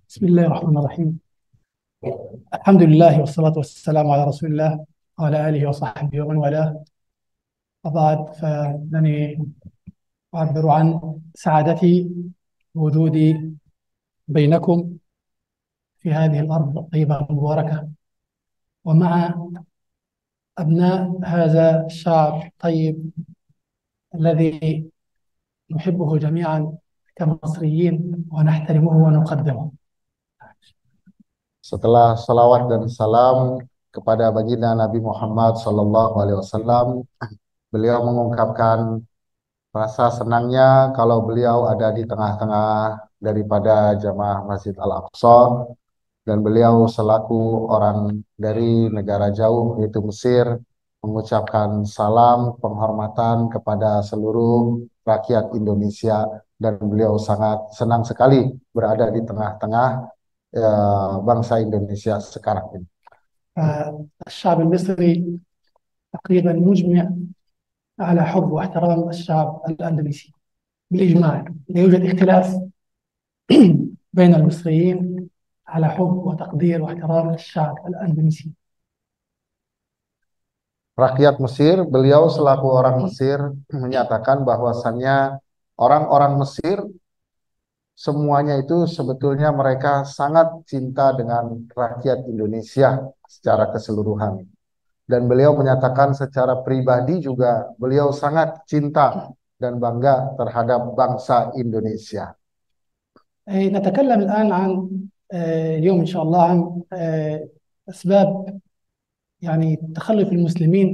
بسم الله الرحمن الرحيم. الحمد لله والصلاة والسلام على رسول الله وعلى آله وصحبه ومن والاه. وبعد فإنني أعبر عن سعادتي بوجودي بينكم في هذه الأرض الطيبة المباركة، ومع أبناء هذا الشعب الطيب الذي نحبه جميعا كمصريين ونحترمه ونقدمه. Setelah salawat dan salam kepada baginda Nabi Muhammad Sallallahu Alaihi Wasallam, beliau mengungkapkan rasa senangnya kalau beliau ada di tengah-tengah daripada jamaah Masjid Al-Aqsa, dan beliau selaku orang dari negara jauh yaitu Mesir mengucapkan salam penghormatan kepada seluruh rakyat Indonesia, dan beliau sangat senang sekali berada di tengah-tengah bangsa Indonesia sekarang ini. الشعب المصري تقريبا مجمع على حب واحترام الشعب الأندلسي بالإجماع، لا يوجد اختلاف بين المصريين على حب وتقدير واحترام الشعب الأندلسي. Rakyat Mesir, beliau selaku orang Mesir menyatakan bahwasannya orang-orang Mesir semuanya itu sebetulnya mereka sangat cinta dengan rakyat Indonesia secara keseluruhan. Dan beliau menyatakan secara pribadi juga beliau sangat cinta dan bangga terhadap bangsa Indonesia. نتكلم الآن عن اليوم إن شاء الله عن أسباب يعني تخلف المسلمين،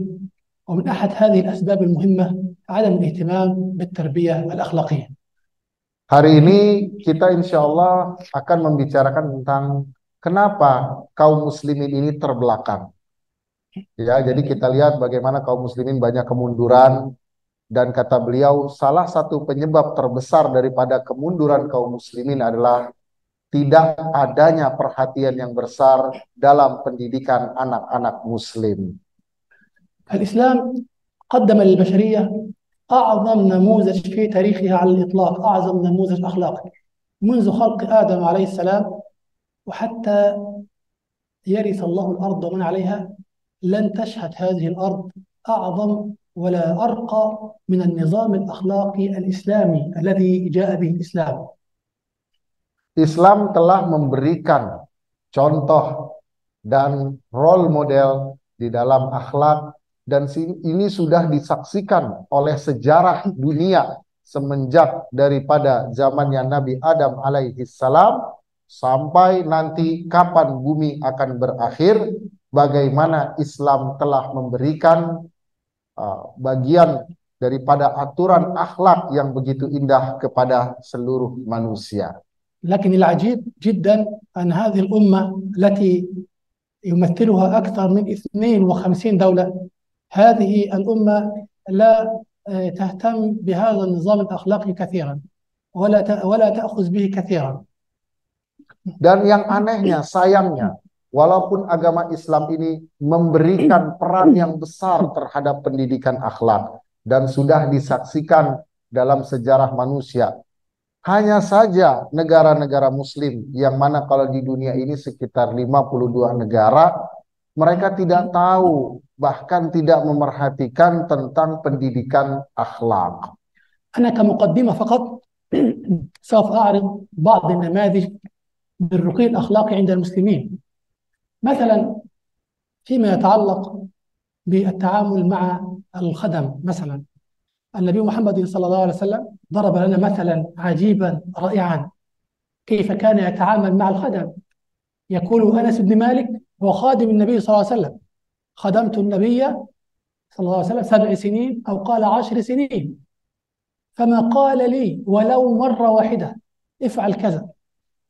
ومن أحد هذه الأسباب المهمة عدم الاهتمام بالتربية الأخلاقية. Hari ini kita insya Allah akan membicarakan tentang kenapa kaum muslimin ini terbelakang. Ya, jadi kita lihat bagaimana kaum muslimin banyak kemunduran, dan kata beliau salah satu penyebab terbesar daripada kemunduran kaum muslimin adalah tidak adanya perhatian yang besar dalam pendidikan anak-anak muslim. الإسلام قدم للبشرية أعظم نموذج في تاريخها على الإطلاق، أعظم نموذج أخلاقي منذ خلق آدم عليه السلام وحتى يرث الله الأرض ومن عليها. لن تشهد هذه الأرض أعظم ولا أرقى من النظام الأخلاقي الإسلامي الذي جاء به الإسلام. Islam telah memberikan contoh dan role model di dalam akhlak, dan ini sudah disaksikan oleh sejarah dunia semenjak daripada zamannya Nabi Adam alaihi salam sampai nanti kapan bumi akan berakhir, bagaimana Islam telah memberikan bagian daripada aturan akhlak yang begitu indah kepada seluruh manusia. لكن العجيب جدا أن هذه الأمة التي يمثلها أكثر من 52 دولة، هذه الأمة لا تهتم بهذا النظام الأخلاقي كثيرا ولا تأخذ به كثيرا. Dan yang anehnya, sayangnya, walaupun agama Islam ini memberikan peran yang besar terhadap pendidikan akhlak dan sudah disaksikan dalam sejarah manusia, hanya saja negara-negara muslim yang mana kalau di dunia ini sekitar 52 negara, mereka tidak tahu, bahkan tidak memerhatikan tentang pendidikan akhlak. أنا كمقدمة فقط سوف أعرض بعض النماذج بالرقي الأخلاقي عند المسلمين. مثلا فيما يتعلق بالتعامل مع الخدم، مثلا النبي محمد صلى الله عليه وسلم ضرب لنا مثلا عجيبا رائعا كيف كان يتعامل مع الخدم. يقول أنس بن مالك هو خادم النبي صلى الله عليه وسلم: خدمت النبي صلى الله عليه وسلم 7 سنين أو قال 10 سنين، فما قال لي ولو مرة واحدة افعل كذا،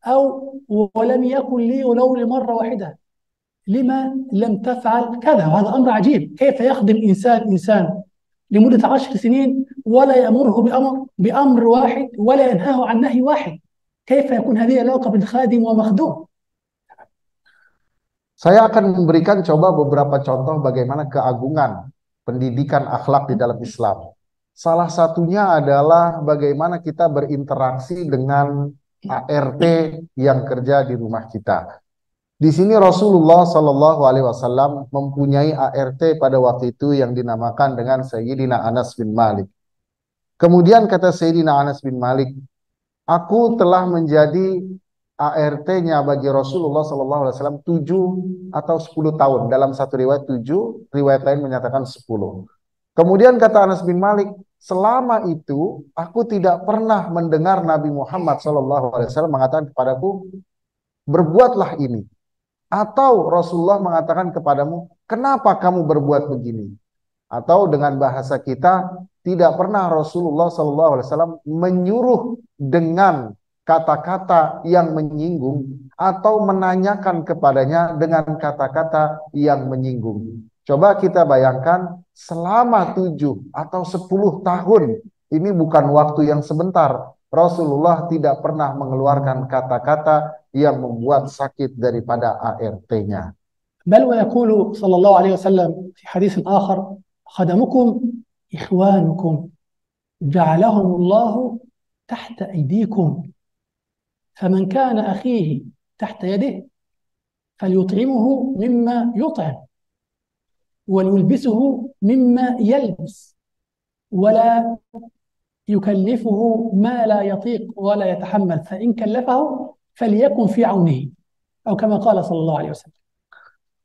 أو ولم يقل لي ولو لمرة واحدة لما لم تفعل كذا. وهذا أمر عجيب، كيف يخدم إنسان لمدة 10 سنين ولا يأمره بأمر واحد ولا ينهاه عن نهي واحد؟ كيف يكون هذه علاقة بين خادم ومخدوم؟ Saya akan memberikan coba beberapa contoh bagaimana keagungan pendidikan akhlak di dalam Islam. Salah satunya adalah bagaimana kita berinteraksi dengan ART yang kerja di rumah kita. Di sini Rasulullah Shallallahu Alaihi Wasallam mempunyai ART pada waktu itu yang dinamakan dengan Sayyidina Anas bin Malik. Kemudian kata Sayyidina Anas bin Malik, aku telah menjadi ART-nya bagi Rasulullah Shallallahu Alaihi Wasallam 7 atau 10 tahun. Dalam satu riwayat 7, riwayat lain menyatakan 10. Kemudian kata Anas bin Malik, selama itu aku tidak pernah mendengar Nabi Muhammad Shallallahu Alaihi Wasallam mengatakan kepadaku, berbuatlah ini. Atau Rasulullah mengatakan kepadamu, kenapa kamu berbuat begini? Atau dengan bahasa kita, tidak pernah Rasulullah SAW menyuruh dengan kata-kata yang menyinggung atau menanyakan kepadanya dengan kata-kata yang menyinggung. Coba kita bayangkan selama 7 atau 10 tahun, ini bukan waktu yang sebentar. Rasulullah tidak pernah mengeluarkan kata-kata yang membuat sakit daripada ART-nya. بل ويقول صلى الله عليه وسلم في حديث آخر خدمكم إخوانكم جعلهم الله تحت أيديكم فمن كان أخيه تحت يده فليطعمه مما يطعم وليلبسه مما يلبس ولا يكلفه ما لا يطيق ولا يتحمل فإن كلفه فليكن في عونه أو كما قال صلى الله عليه وسلم.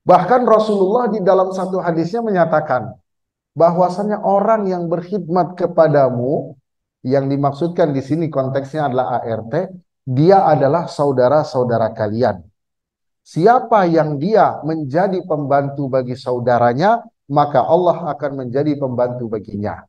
Bahkan Rasulullah di dalam satu hadisnya menyatakan bahwasanya orang yang berkhidmat kepadamu, yang dimaksudkan di sini konteksnya adalah ART, dia adalah saudara-saudara kalian. Siapa yang dia menjadi pembantu bagi saudaranya, maka Allah akan menjadi pembantu baginya.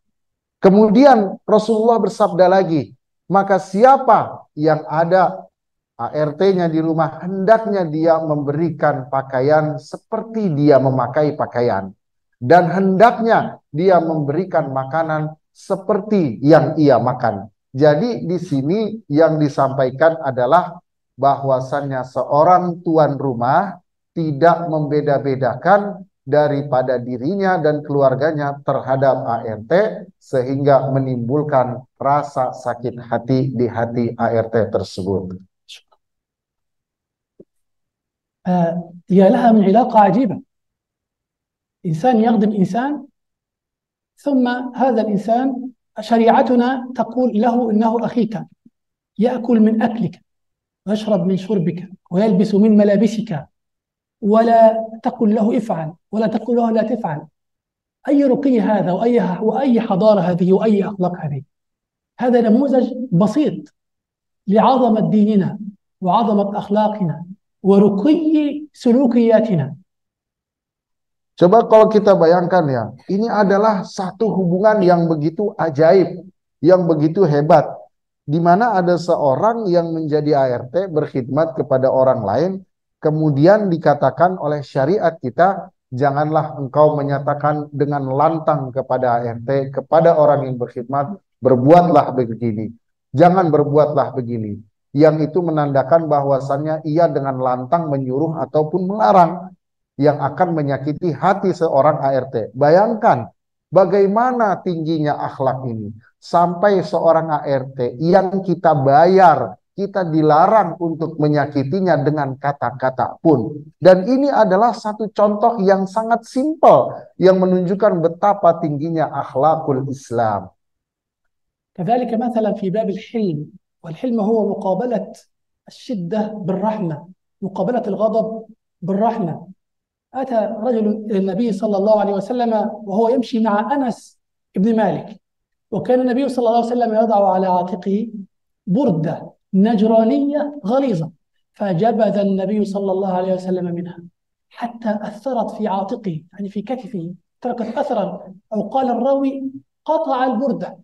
Kemudian Rasulullah bersabda lagi, maka siapa yang ada ART-nya di rumah, hendaknya dia memberikan pakaian seperti dia memakai pakaian. Dan hendaknya dia memberikan makanan seperti yang ia makan. Jadi di sini yang disampaikan adalah bahwasannya seorang tuan rumah tidak membeda-bedakan daripada dirinya dan keluarganya terhadap ART sehingga menimbulkan rasa sakit hati di hati ART tersebut. هي لها من علاقة عجيبة. إنسان يخدم إنسان ثم هذا الإنسان شريعتنا تقول له إنه أخيك يأكل من أكلك ويشرب من شربك ويلبس من ملابسك ولا تقل له افعل ولا تقل له لا تفعل. أي رقي هذا وأي حضارة هذه وأي أخلاق هذه؟ هذا نموذج بسيط لعظمة ديننا وعظمة أخلاقنا ورقي سلوكياتنا. Coba kalau kita bayangkan ya, ini adalah satu hubungan yang begitu ajaib, yang begitu hebat, di mana ada seorang yang menjadi ART berkhidmat kepada orang lain, kemudian dikatakan oleh syariat kita, janganlah engkau menyatakan dengan lantang kepada ART, kepada orang yang berkhidmat, berbuatlah begini, jangan berbuatlah begini. Yang itu menandakan bahwasannya ia dengan lantang menyuruh ataupun melarang, yang akan menyakiti hati seorang ART. Bayangkan bagaimana tingginya akhlak ini. Sampai seorang ART yang kita bayar, kita dilarang untuk menyakitinya dengan kata-kata pun. Dan ini adalah satu contoh yang sangat simpel yang menunjukkan betapa tingginya akhlakul Islam. كذلك مثلا في باب الحلم، والحلم هو مقابلة الشدة بالرحمة، مقابلة الغضب بالرحمة. أتى رجل إلى النبي صلى الله عليه وسلم وهو يمشي مع أنس بن مالك، وكان النبي صلى الله عليه وسلم يضع على عاتقه بردة نجرانية غليظة، فجبذ النبي صلى الله عليه وسلم منها حتى أثرت في عاتقه، يعني في كتفه، تركت أثرا، أو قال الراوي قطع البردة،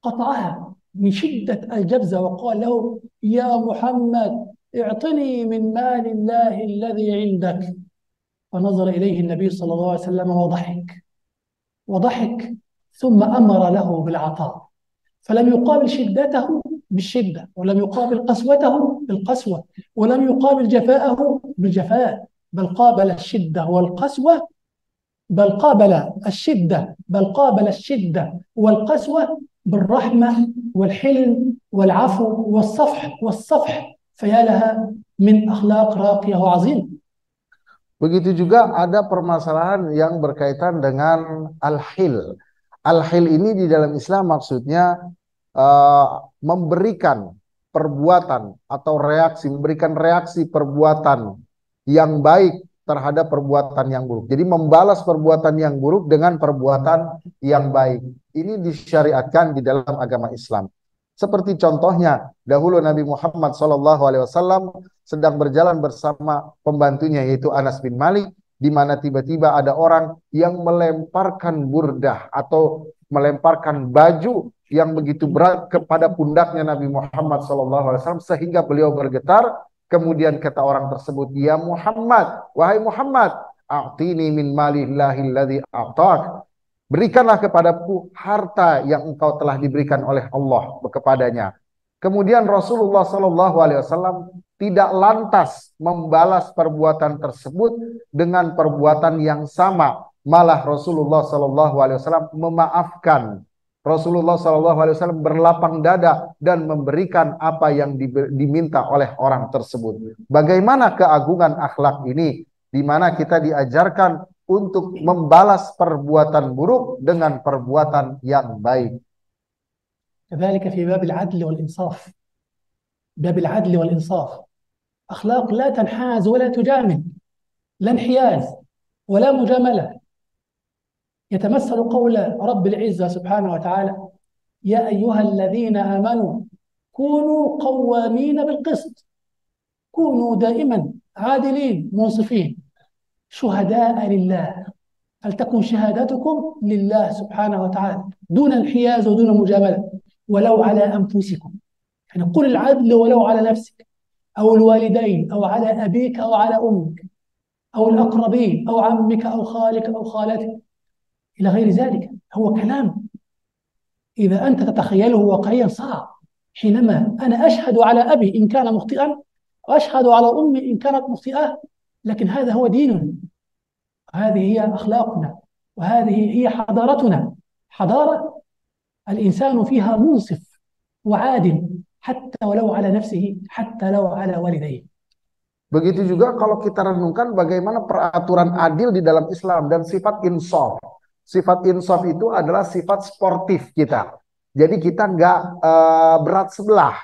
قطعها من شدة الجبذة، وقال له يا محمد اعطني من مال الله الذي عندك. فنظر إليه النبي صلى الله عليه وسلم وضحك ثم أمر له بالعطاء، فلم يقابل شدته بالشدة، ولم يقابل قسوته بالقسوة، ولم يقابل جفاءه بالجفاء، بل قابل الشدة والقسوة بل قابل الشدة والقسوة بالرحمة والحلم والعفو والصفح فيا لها من أخلاق راقية وعظيمة. Begitu juga ada permasalahan yang berkaitan dengan al-hil. Al-hil ini di dalam Islam maksudnya memberikan perbuatan atau memberikan reaksi perbuatan yang baik terhadap perbuatan yang buruk. Jadi membalas perbuatan yang buruk dengan perbuatan yang baik. Ini disyariatkan di dalam agama Islam. Seperti contohnya, dahulu Nabi Muhammad SAW sedang berjalan bersama pembantunya yaitu Anas bin Malik, di mana tiba-tiba ada orang yang melemparkan burdah atau melemparkan baju yang begitu berat kepada pundaknya Nabi Muhammad SAW sehingga beliau bergetar. Kemudian kata orang tersebut, "Ya Muhammad, wahai Muhammad, a'tini min malillahi alladzi a'tak." Berikanlah kepadaku harta yang engkau telah diberikan oleh Allah kepadanya. Kemudian Rasulullah SAW tidak lantas membalas perbuatan tersebut dengan perbuatan yang sama. Malah Rasulullah SAW memaafkan. Rasulullah SAW berlapang dada dan memberikan apa yang diminta oleh orang tersebut. Bagaimana keagungan akhlak ini, di mana kita diajarkan untuk membalas perbuatan buruk dengan perbuatan yang baik. كذلك في باب العدل والإنصاف. باب العدل والإنصاف أخلاق لا تنحاز ولا تجامل، لا انحياز ولا مجاملة. يتمثل قول رب العزة سبحانه وتعالى: يا أيها الذين آمنوا كونوا قوامين بالقسط، كونوا دائما عادلين منصفين شهداء لله، فلتكن شهادتكم لله سبحانه وتعالى دون انحياز ودون مجاملة، ولو على أنفسكم. يعني قل العدل ولو على نفسك أو الوالدين أو على أبيك أو على أمك أو الأقربين أو عمك أو خالك أو خالتك إلى غير ذلك. هو كلام إذا أنت تتخيله واقعيا صعب. حينما أنا أشهد على أبي إن كان مخطئا وأشهد على أمي إن كانت مخطئة، لكن هذا هو ديننا، هذه هي أخلاقنا، وهذه هي حضارتنا. حضارة الإنسان فيها منصف وعادل حتى ولو على نفسه، حتى لو على والديه. Begitu juga kalau kita renungkan bagaimana peraturan adil di dalam Islam dan sifat insaf. Sifat insaf itu adalah sifat sportif kita. Jadi kita nggak berat sebelah.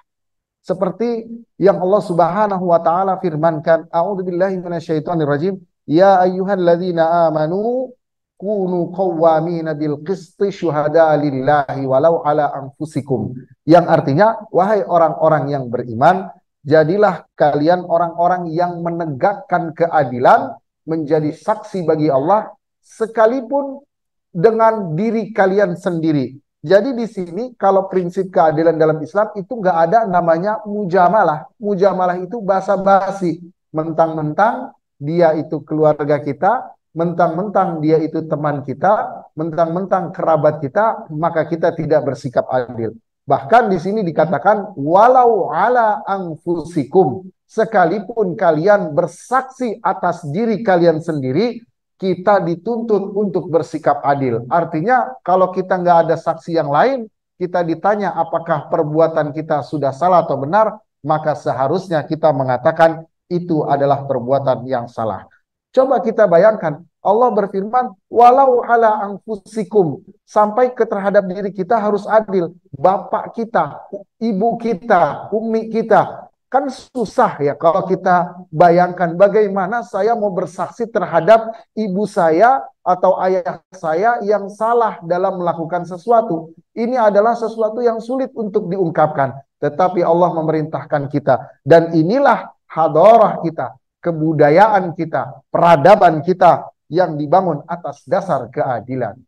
Seperti yang Allah Subhanahu wa taala firmankan, a'udzubillahi minasyaitonirrajim, ya ayyuhalladzina amanu kunu qawwamina bil qisti syuhada lillahi walau ala anfusikum. Yang artinya, wahai orang-orang yang beriman, jadilah kalian orang-orang yang menegakkan keadilan, menjadi saksi bagi Allah sekalipun dengan diri kalian sendiri. Jadi di sini kalau prinsip keadilan dalam Islam itu nggak ada namanya mujamalah. Mujamalah itu basa-basi. Mentang-mentang dia itu keluarga kita, mentang-mentang dia itu teman kita, mentang-mentang kerabat kita, maka kita tidak bersikap adil. Bahkan di sini dikatakan walau ala anfusikum, sekalipun kalian bersaksi atas diri kalian sendiri, kita dituntut untuk bersikap adil. Artinya kalau kita nggak ada saksi yang lain, kita ditanya apakah perbuatan kita sudah salah atau benar, maka seharusnya kita mengatakan itu adalah perbuatan yang salah. Coba kita bayangkan, Allah berfirman, walau ala anfusikum, sampai ke terhadap diri kita harus adil. Bapak kita, ibu kita, umi kita, kan susah ya kalau kita bayangkan bagaimana saya mau bersaksi terhadap ibu saya atau ayah saya yang salah dalam melakukan sesuatu. Ini adalah sesuatu yang sulit untuk diungkapkan. Tetapi Allah memerintahkan kita. Dan inilah hadarah kita, kebudayaan kita, peradaban kita yang dibangun atas dasar keadilan.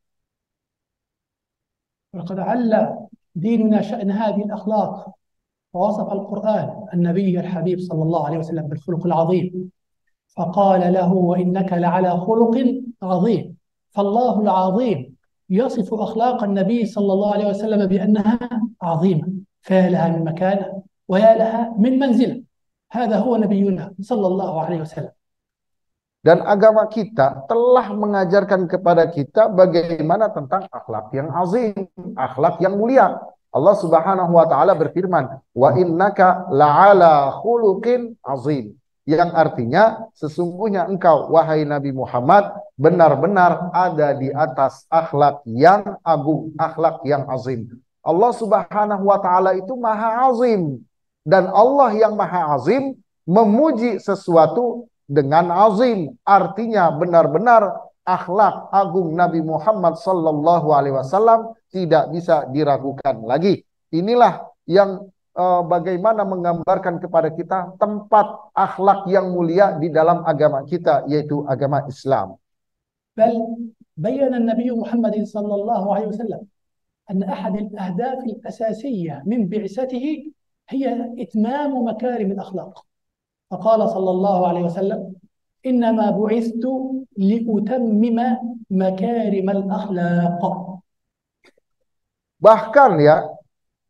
وقد عل ديننا شأن هذه الأخلاق، ووصف القرآن النبي الحبيب صلى الله عليه وسلم بالخلق العظيم، فقال له وإنك لعلى خلق عظيم. فالله العظيم يصف أخلاق النبي صلى الله عليه وسلم بأنها عظيمة، فيا لها من مكانة ويا لها من منزلة. هذا هو نبينا صلى الله عليه وسلم. Dan agama kita telah mengajarkan kepada kita bagaimana tentang akhlak yang azim, akhlak yang mulia. Allah Subhanahu wa taala berfirman, "Wa innaka la'ala khuluqin azim." Yang artinya sesungguhnya engkau wahai Nabi Muhammad benar-benar ada di atas akhlak yang agung, akhlak yang azim. Allah Subhanahu wa taala itu Maha Azim, dan Allah yang Maha Azim memuji sesuatu dengan azim, artinya benar-benar akhlak agung Nabi Muhammad sallallahu alaihi wasallam tidak bisa diragukan lagi. Inilah yang bagaimana menggambarkan kepada kita tempat akhlak yang mulia di dalam agama kita, yaitu agama Islam. بل بين النبي محمد صلى الله عليه وسلم أن أحد الأهداف الأساسية من بعثته هي إتمام مكارم الأخلاق، فقال صلى الله عليه وسلم: إنما بعثت لأتمم مكارم الأخلاق. Bahkan ya,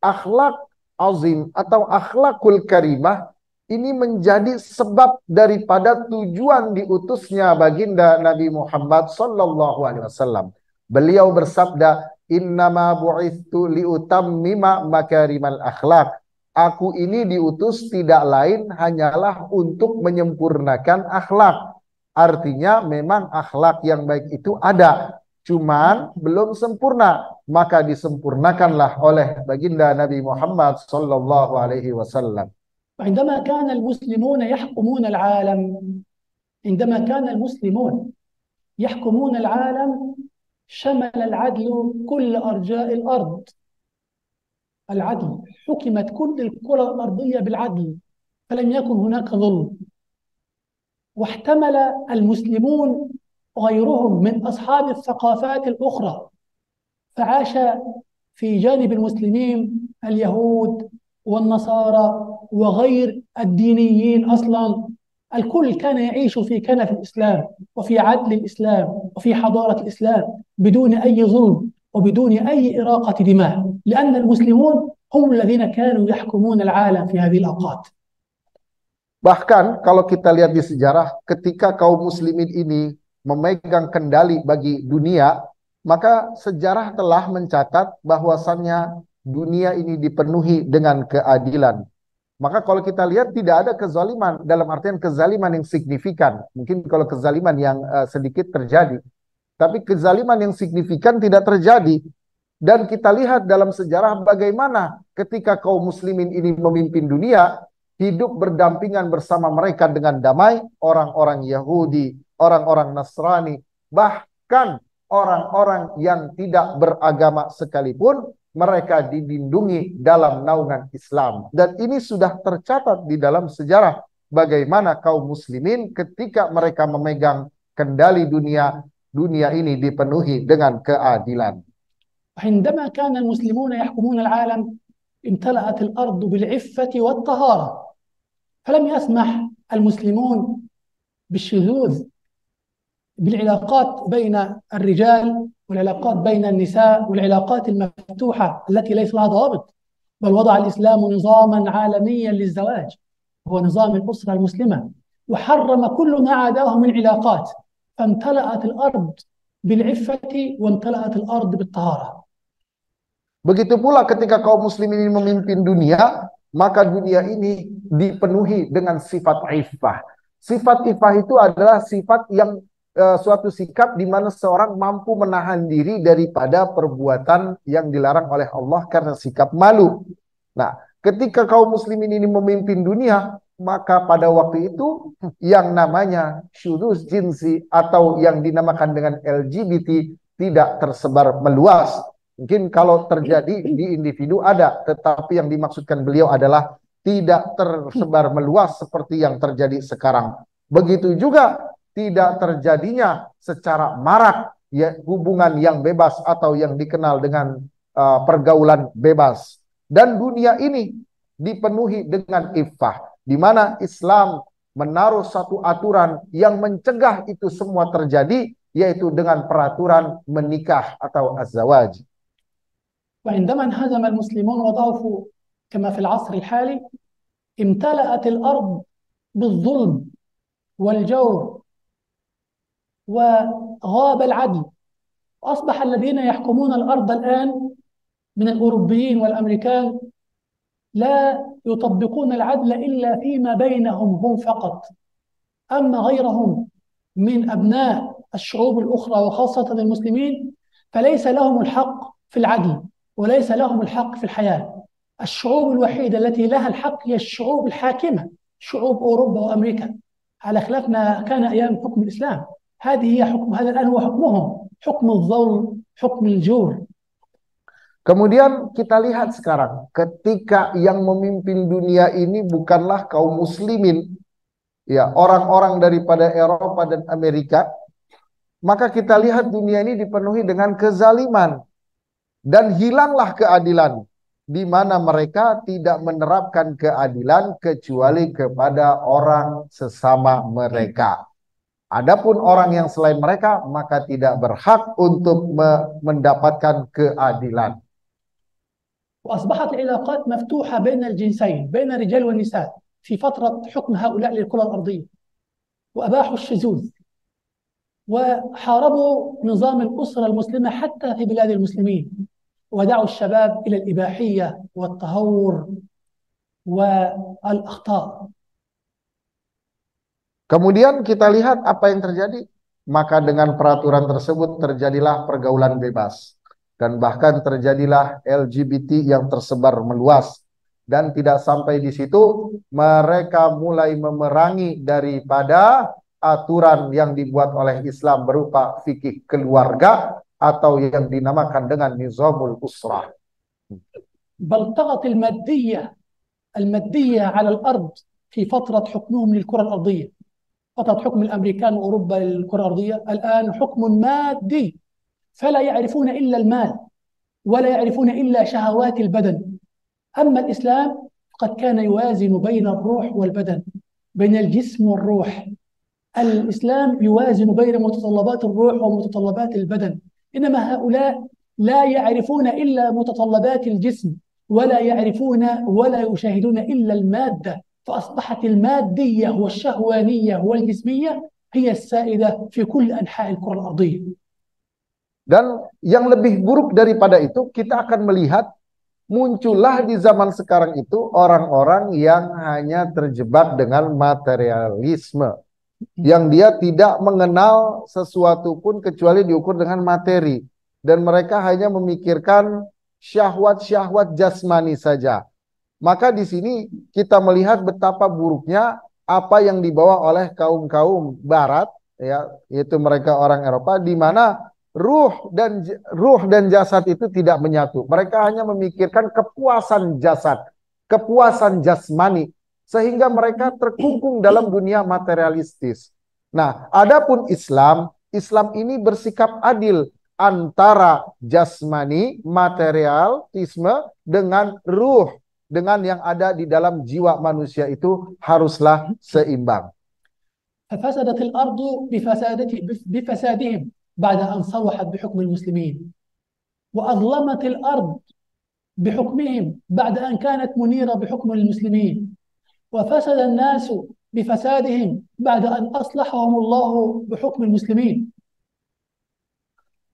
akhlak azim atau akhlakul karimah ini menjadi sebab daripada tujuan diutusnya baginda Nabi Muhammad sallallahu alaihi wasallam. Beliau bersabda, "Innama bu'itsu liutammima makarimal akhlak." Aku ini diutus tidak lain hanyalah untuk menyempurnakan akhlak. Artinya memang akhlak yang baik itu ada, cuman belum sempurna, maka disempurnakanlah oleh baginda Nabi Muhammad sallallahu alaihi wasallam. وعندما كان المسلمون يحكمون العالم عندما كان المسلمون يحكمون العالم شمل العدل كل أرجاء الأرض. العدل، حكمت كل الكرة الأرضية بالعدل، فلم يكن هناك ظلم. واحتمل المسلمون غيرهم من أصحاب الثقافات الأخرى، فعاش في جانب المسلمين اليهود والنصارى وغير الدينيين أصلا. الكل كان يعيش في كنف الإسلام وفي عدل الإسلام وفي حضارة الإسلام بدون أي ظلم وبدون أي إراقة دماء، لأن المسلمون هم الذين كانوا يحكمون العالم في هذه الأوقات. Bahkan kalau kita lihat di sejarah, ketika kaum muslimin ini memegang kendali bagi dunia, maka sejarah telah mencatat bahwasannya dunia ini dipenuhi dengan keadilan. Maka kalau kita lihat tidak ada kezaliman, dalam artian kezaliman yang signifikan. Mungkin kalau kezaliman yang sedikit terjadi, tapi kezaliman yang signifikan tidak terjadi. Dan kita lihat dalam sejarah bagaimana ketika kaum muslimin ini memimpin dunia, hidup berdampingan bersama mereka dengan damai, orang-orang Yahudi, orang-orang Nasrani, bahkan orang-orang yang tidak beragama sekalipun, mereka dilindungi dalam naungan Islam. Dan ini sudah tercatat di dalam sejarah bagaimana kaum muslimin ketika mereka memegang kendali dunia, dunia ini dipenuhi dengan keadilan. عندما كان المسلمون يحكمون العالم امتلأت الأرض بالعفة والطهارة، فلم يسمح المسلمون بالشذوذ، بالعلاقات بين الرجال والعلاقات بين النساء والعلاقات المفتوحة التي ليس لها ضوابط، بل وضع الإسلام نظاما عالميا للزواج، هو نظام الأسرة المسلمة، وحرم كل ما عداه من علاقات، فامتلأت الأرض بالعفة وامتلأت الأرض بالطهارة. Begitu pula ketika kaum muslimin ini memimpin dunia, maka dunia ini dipenuhi dengan sifat iffah. Sifat iffah itu adalah sifat yang suatu sikap di mana seorang mampu menahan diri daripada perbuatan yang dilarang oleh Allah karena sikap malu. Nah, ketika kaum muslimin ini memimpin dunia, maka pada waktu itu yang namanya syuduz jinsi atau yang dinamakan dengan LGBT tidak tersebar meluas. Mungkin kalau terjadi di individu ada, tetapi yang dimaksudkan beliau adalah tidak tersebar meluas seperti yang terjadi sekarang. Begitu juga tidak terjadinya secara marak ya, hubungan yang bebas atau yang dikenal dengan pergaulan bebas. Dan dunia ini dipenuhi dengan iffah, di mana Islam menaruh satu aturan yang mencegah itu semua terjadi, yaitu dengan peraturan menikah atau az-zawaj. وعندما انهزم المسلمون وضعفوا كما في العصر الحالي، امتلأت الأرض بالظلم والجور وغاب العدل، وأصبح الذين يحكمون الأرض الآن من الأوروبيين والأمريكان لا يطبقون العدل إلا فيما بينهم هم فقط، أما غيرهم من أبناء الشعوب الأخرى وخاصة المسلمين فليس لهم الحق في العدل وليس لهم الحق في الحياة. الشعوب الوحيدة التي لها الحق هي الشعوب الحاكمة، شعوب أوروبا وأمريكا، على خلاف ما كان أيام حكم الإسلام. هذه هي حكم، هذا الآن هو حكمهم، حكم الظلم، حكم الجور. Kemudian kita lihat sekarang, ketika yang memimpin dunia ini bukanlah kaum muslimin, ya orang-orang daripada Eropa dan Amerika, maka kita lihat dunia ini dipenuhi dengan kezaliman dan hilanglah keadilan, di mana mereka tidak menerapkan keadilan kecuali kepada orang sesama mereka. Adapun orang yang selain mereka maka tidak berhak untuk mendapatkan keadilan. وأصبحت العلاقات مفتوحة بين الجنسين، بين الرجال والنساء في فترة حكم هؤلاء للكرة الأرضية، وأباحوا الشذوذ وحاربوا نظام الأسرة المسلمة حتى في بلاد المسلمين، ودعوا الشباب إلى الإباحية والتهور والأخطاء. Kemudian kita lihat apa yang terjadi. Maka dengan peraturan tersebut terjadilah pergaulan bebas. Dan bahkan terjadilah LGBT yang tersebar meluas. Dan tidak sampai di situ, mereka mulai memerangi daripada aturan yang dibuat oleh Islam berupa fikih keluarga atau yang dinamakan dengan nizamul usrah. بل طغت المادية على الأرض في فترة حكمهم للكرة الأرضية، فترة حكم الأمريكان وأوروبا للكرة الأرضية. الآن حكم مادي، فلا يعرفون إلا المال ولا يعرفون إلا شهوات البدن. أما الإسلام قد كان يوازن بين الروح والبدن، بين الجسم والروح. الإسلام يوازن بين متطلبات الروح ومتطلبات البدن، إنما هؤلاء لا يعرفون إلا متطلبات الجسم ولا يعرفون ولا يشاهدون إلا المادة، فأصبحت المادية والشهوانية والجسمية هي السائدة في كل أنحاء الكرة الأرضية. Dan yang lebih buruk daripada itu, kita akan melihat muncullah di zaman sekarang itu orang-orang yang hanya terjebak dengan materialisme, yang dia tidak mengenal sesuatu pun kecuali diukur dengan materi, dan mereka hanya memikirkan syahwat-syahwat jasmani saja. Maka di sini kita melihat betapa buruknya apa yang dibawa oleh kaum-kaum barat, ya, yaitu mereka orang Eropa, di mana ruh dan jasad itu tidak menyatu. Mereka hanya memikirkan kepuasan jasad, kepuasan jasmani, sehingga mereka terkungkung dalam dunia materialistis. Nah, adapun Islam ini bersikap adil antara jasmani, materialisme dengan ruh, dengan yang ada di dalam jiwa manusia itu haruslah seimbang. ففسدت الأرض بفسادهم بعد أن صلحت بحكم المسلمين، وأظلمت الأرض بحكمهم بعد أن كانت منيرة بحكم المسلمين، وفسد الناس بفسادهم بعد أن أصلحهم الله بحكم المسلمين.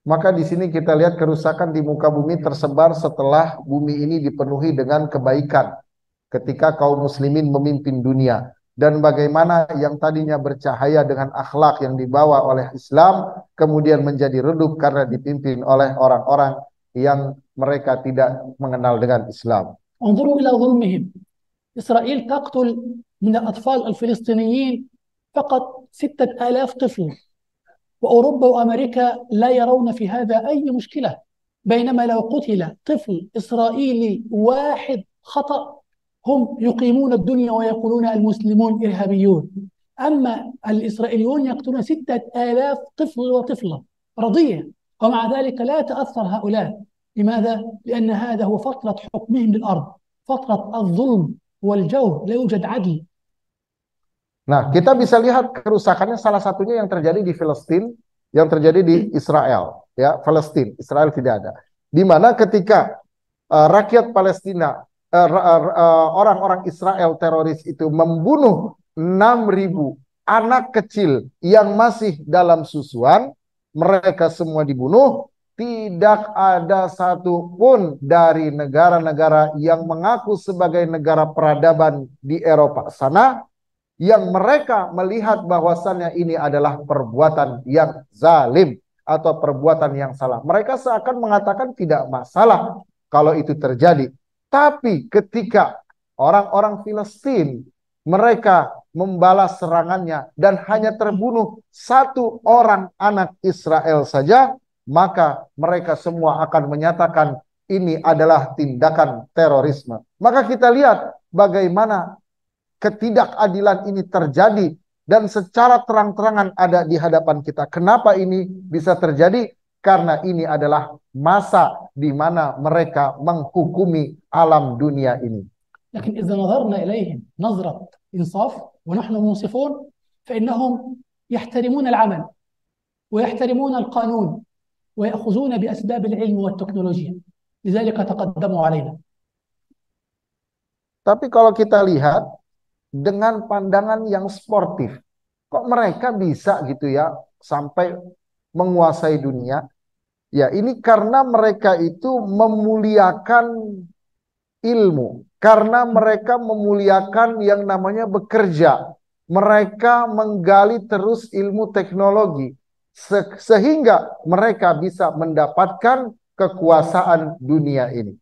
Maka di sini kita lihat kerusakan di muka bumi tersebar setelah bumi ini dipenuhi dengan kebaikan ketika kaum muslimin memimpin dunia. Dan bagaimana yang tadinya bercahaya dengan akhlak yang dibawa oleh Islam kemudian menjadi redup karena dipimpin oleh orang-orang yang mereka tidak mengenal dengan Islam. انظروا إلى ظلمهم. إسرائيل تقتل من الأطفال الفلسطينيين فقط 6,000 طفل، وأوروبا وأمريكا لا يرون في هذا أي مشكلة، بينما لو قتل طفل إسرائيلي واحد خطأ هم يقيمون الدنيا ويقولون المسلمون إرهابيون. أما الإسرائيليون يقتلون 6,000 طفل وطفلة رضيع، ومع ذلك لا تأثر هؤلاء. لماذا؟ لأن هذا هو فترة حكمهم للأرض، فترة الظلم والجور، لا يوجد عدل. Nah, kita bisa lihat kerusakannya salah satunya yang terjadi di Palestina, yang terjadi di Israel, ya, Palestina, Israel tidak ada. Di mana ketika rakyat Palestina, orang-orang Israel teroris itu membunuh 6.000 anak kecil yang masih dalam susuan, mereka semua dibunuh. Tidak ada satupun dari negara-negara yang mengaku sebagai negara peradaban di Eropa sana yang mereka melihat bahwasannya ini adalah perbuatan yang zalim atau perbuatan yang salah. Mereka seakan mengatakan tidak masalah kalau itu terjadi. Tapi ketika orang-orang Filistin mereka membalas serangannya dan hanya terbunuh satu orang anak Israel saja, maka mereka semua akan menyatakan ini adalah tindakan terorisme. Maka kita lihat bagaimana ketidakadilan ini terjadi dan secara terang-terangan ada di hadapan kita. Kenapa ini bisa terjadi? Karena ini adalah masa di mana mereka menghukumi alam dunia ini. لكن إذا نظرنا إليهم نظرة إنصاف ونحن منصفون فإنهم يحترمون العمل ويحترمون القانون ويأخذون بأسباب العلم والتكنولوجيا لذلك تقدموا علينا. Tapi kalau kita lihat dengan pandangan yang sportif, kok mereka bisa gitu ya sampai menguasai dunia? Ya, ini karena mereka itu memuliakan ilmu, karena mereka memuliakan yang namanya bekerja. Mereka menggali terus ilmu teknologi sehingga mereka bisa mendapatkan kekuasaan dunia ini.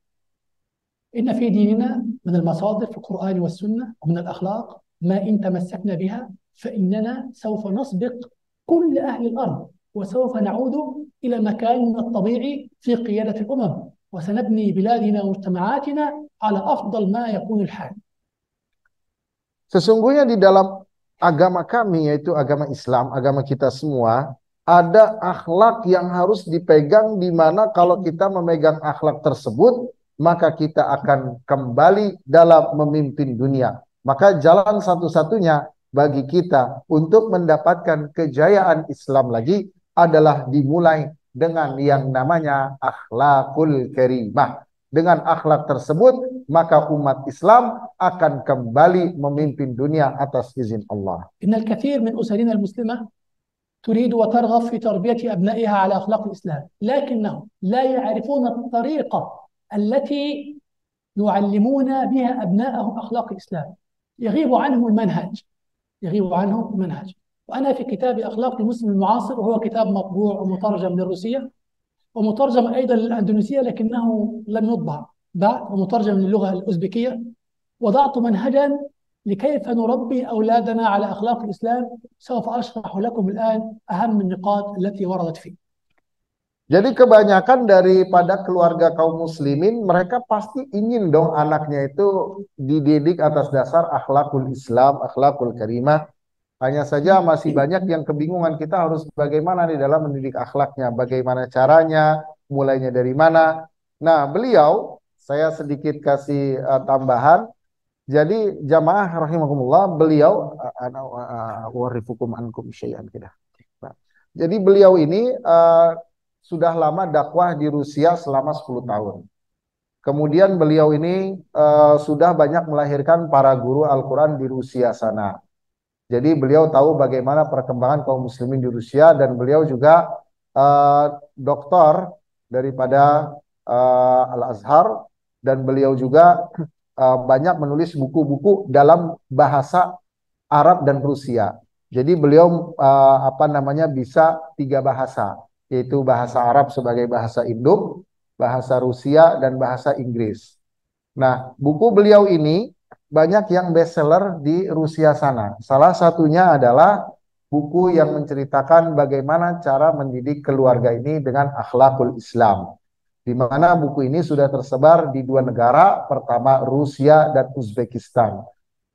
إن في ديننا من المصادر في القرآن والسنة ومن الأخلاق ما إن تمسكنا بها فإننا سوف نسبق كل أهل الأرض وسوف نعود إلى مكاننا الطبيعي في قيادة الأمم وسنبني بلادنا ومجتمعاتنا على أفضل ما يكون الحال. Sesungguhnya di dalam agama kami, yaitu agama Islam, agama kita semua, ada akhlak yang harus dipegang, di mana kalau kita memegang akhlak tersebut, maka kita akan kembali dalam memimpin dunia. Maka jalan satu-satunya bagi kita untuk mendapatkan kejayaan Islam lagi adalah dimulai dengan yang namanya akhlakul karimah. Dengan akhlak tersebut, maka umat Islam akan kembali memimpin dunia atas izin Allah. إن الكثير من أسرنا المسلمة تريد وترغب في تربية أبنائها على أخلاق الإسلام، لكنهم لا يعرفون الطريقة التي يعلمون بها أبنائهم أخلاق الإسلام. يغيب عنهم المنهج. وأنا في كتاب أخلاق المسلم المعاصر، وهو كتاب مطبوع ومترجم للروسية ومترجم أيضا للأندونيسية لكنه لم يطبع بعد، ومترجم للغة الأوزبكية، وضعت منهجا لكيف نربي أولادنا على أخلاق الإسلام. سوف أشرح لكم الآن أهم النقاط التي وردت فيه. Jadi kebanyakan daripada keluarga kaum muslimin, mereka pasti ingin dong anaknya itu dididik atas dasar akhlakul Islam, akhlakul karimah. Hanya saja masih banyak yang kebingungan, kita harus bagaimana di dalam mendidik akhlaknya, bagaimana caranya, mulainya dari mana. Nah, beliau, saya sedikit kasih tambahan. Jadi jamaah rahimakumullah, beliau warifukum ankum syai'an kita. Jadi beliau ini sudah lama dakwah di Rusia selama 10 tahun. Kemudian beliau ini sudah banyak melahirkan para guru Al-Quran di Rusia sana. Jadi beliau tahu bagaimana perkembangan kaum muslimin di Rusia, dan beliau juga doktor daripada Al-Azhar, dan beliau juga banyak menulis buku-buku dalam bahasa Arab dan Rusia. Jadi beliau bisa 3 bahasa, yaitu bahasa Arab sebagai bahasa induk, bahasa Rusia, dan bahasa Inggris. Nah, buku beliau ini banyak yang bestseller di Rusia sana. Salah satunya adalah buku yang menceritakan bagaimana cara mendidik keluarga ini dengan akhlakul Islam. Di mana buku ini sudah tersebar di 2 negara, pertama Rusia dan Uzbekistan.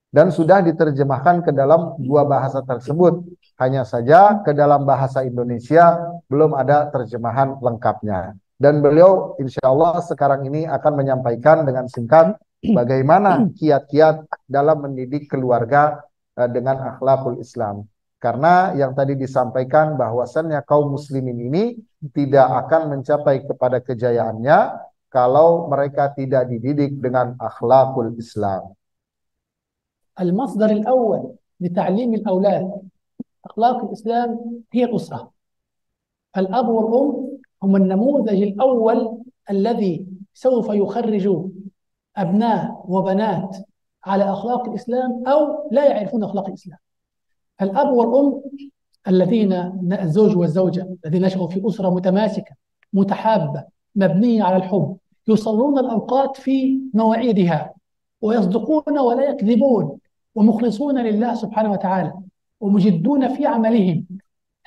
Dan sudah diterjemahkan ke dalam 2 bahasa tersebut. Hanya saja ke dalam bahasa Indonesia belum ada terjemahan lengkapnya. Dan beliau insya Allah sekarang ini akan menyampaikan dengan singkat bagaimana kiat-kiat dalam mendidik keluarga dengan akhlakul Islam. Karena yang tadi disampaikan bahwasannya kaum muslimin ini tidak akan mencapai kepada kejayaannya kalau mereka tidak dididik dengan akhlakul Islam. المصدر الأول لتعليم الأولاد أخلاق الإسلام هي الأسرة. الأب والأم هم النموذج الأول الذي سوف يخرج أبناء وبنات على أخلاق الإسلام أو لا يعرفون أخلاق الإسلام. الأب والأم الذين الزوج والزوجة الذين نشأوا في أسرة متماسكة متحابة مبنية على الحب، يصلون الأوقات في مواعيدها ويصدقون ولا يكذبون ومخلصون لله سبحانه وتعالى ومجدون في عملهم،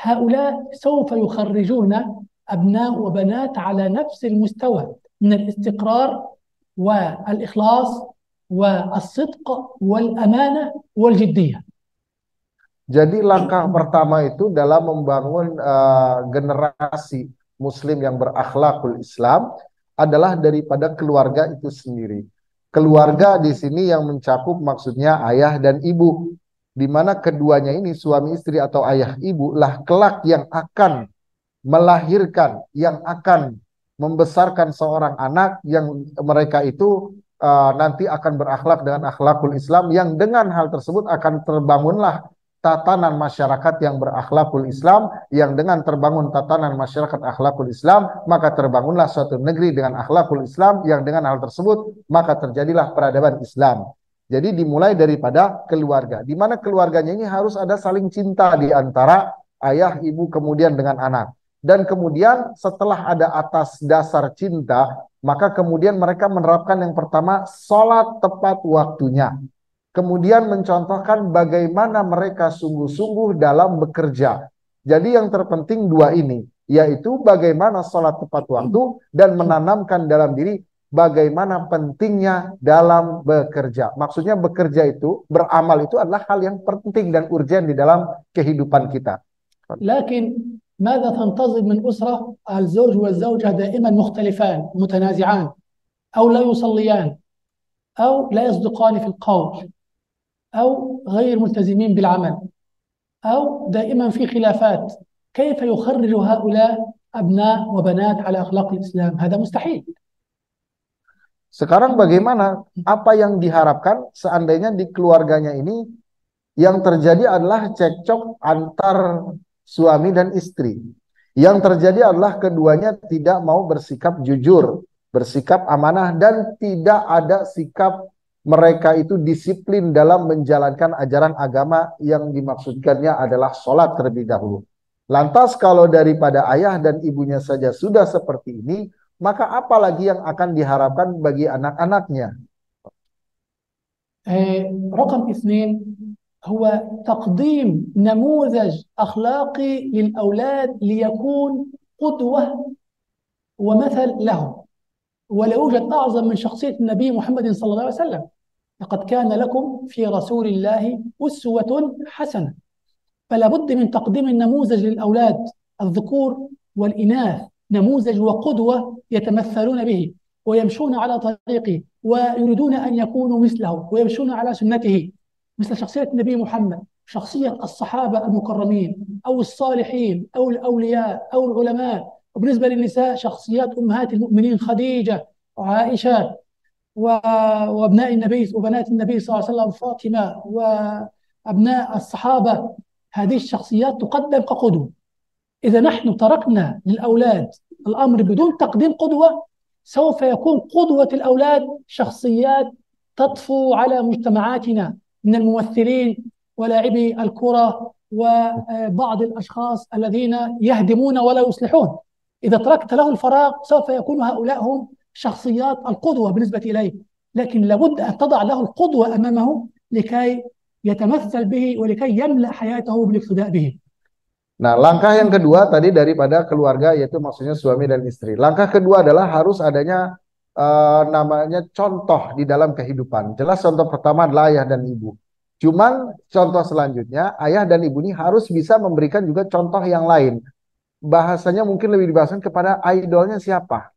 هؤلاء سوف يخرجون أبناء وبنات على نفس المستوى من الاستقرار والإخلاص والصدق والأمانة والجدية. Jadi langkah pertama itu dalam membangun generasi Muslim yang berakhlakul Islam adalah daripada keluarga itu sendiri. Keluarga di sini yang mencakup maksudnya ayah dan ibu, di mana keduanya ini suami istri atau ayah ibu lah kelak yang akan melahirkan, yang akan membesarkan seorang anak yang mereka itu nanti akan berakhlak dengan akhlakul Islam, yang dengan hal tersebut akan terbangunlah tatanan masyarakat yang berakhlakul Islam, yang dengan terbangun tatanan masyarakat akhlakul Islam, maka terbangunlah suatu negeri dengan akhlakul Islam, yang dengan hal tersebut maka terjadilah peradaban Islam. Jadi dimulai daripada keluarga, di mana keluarganya ini harus ada saling cinta di antara ayah, ibu, kemudian dengan anak. Dan kemudian setelah ada atas dasar cinta, maka kemudian mereka menerapkan yang pertama, sholat tepat waktunya. Kemudian mencontohkan bagaimana mereka sungguh-sungguh dalam bekerja. Jadi yang terpenting dua ini, yaitu bagaimana sholat tepat waktu dan menanamkan dalam diri bagaimana pentingnya dalam bekerja. Maksudnya bekerja itu, beramal itu adalah hal yang penting dan urgen di dalam kehidupan kita. لكن ماذا تنتظر من أسرة الزوج والزوجة دائما مختلفان متنازعان أو لا يصليان أو لا يصدقان في القول أو غير ملتزمين بالعمل أو دائما في خلافات؟ كيف يخرج هؤلاء أبناء وبنات على أخلاق الإسلام؟ هذا مستحيل. Sekarang bagaimana? Apa yang diharapkan seandainya di keluarganya ini yang terjadi adalah cekcok antar suami dan istri. Yang terjadi adalah keduanya tidak mau bersikap jujur, bersikap amanah, dan tidak ada sikap mereka itu disiplin dalam menjalankan ajaran agama yang dimaksudkannya adalah sholat terlebih dahulu. Lantas kalau daripada ayah dan ibunya saja sudah seperti ini, maka apa lagi yang akan diharapkan bagi anak-anaknya? رقم 2 هو تقديم نموذج أخلاقي للأولاد ليكون قدوة ومثل لهم. ولا يوجد أعظم من شخصية النبي محمد صلى الله عليه وسلم. لقد كان لكم في رسول الله أسوة حسنة. فلا بد من تقديم النموذج للأولاد الذكور والإناث، نموذج وقدوة يتمثلون به ويمشون على طريقه ويريدون أن يكونوا مثله ويمشون على سنته، مثل شخصية النبي محمد، شخصية الصحابة المكرمين أو الصالحين أو الأولياء أو العلماء. وبالنسبة للنساء شخصيات أمهات المؤمنين خديجة وعائشة وأبناء النبي وبنات النبي صلى الله عليه وسلم فاطمة وأبناء الصحابة. هذه الشخصيات تقدم كقدوة. إذا نحن تركنا للأولاد الأمر بدون تقديم قدوة، سوف يكون قدوة الأولاد شخصيات تطفو على مجتمعاتنا من الممثلين ولاعبي الكرة وبعض الأشخاص الذين يهدمون ولا يصلحون. إذا تركت له الفراغ سوف يكون هؤلاء هم شخصيات القدوة بالنسبة إليه، لكن لابد أن تضع له القدوة أمامه لكي يتمثل به ولكي يملأ حياته بالاقتداء به. Nah, langkah yang kedua tadi daripada keluarga, yaitu maksudnya suami dan istri. Langkah kedua adalah harus adanya namanya contoh di dalam kehidupan. Jelas contoh pertama adalah ayah dan ibu. Cuman contoh selanjutnya, ayah dan ibu ini harus bisa memberikan juga contoh yang lain. Bahasanya mungkin lebih dibahaskan kepada idolnya siapa,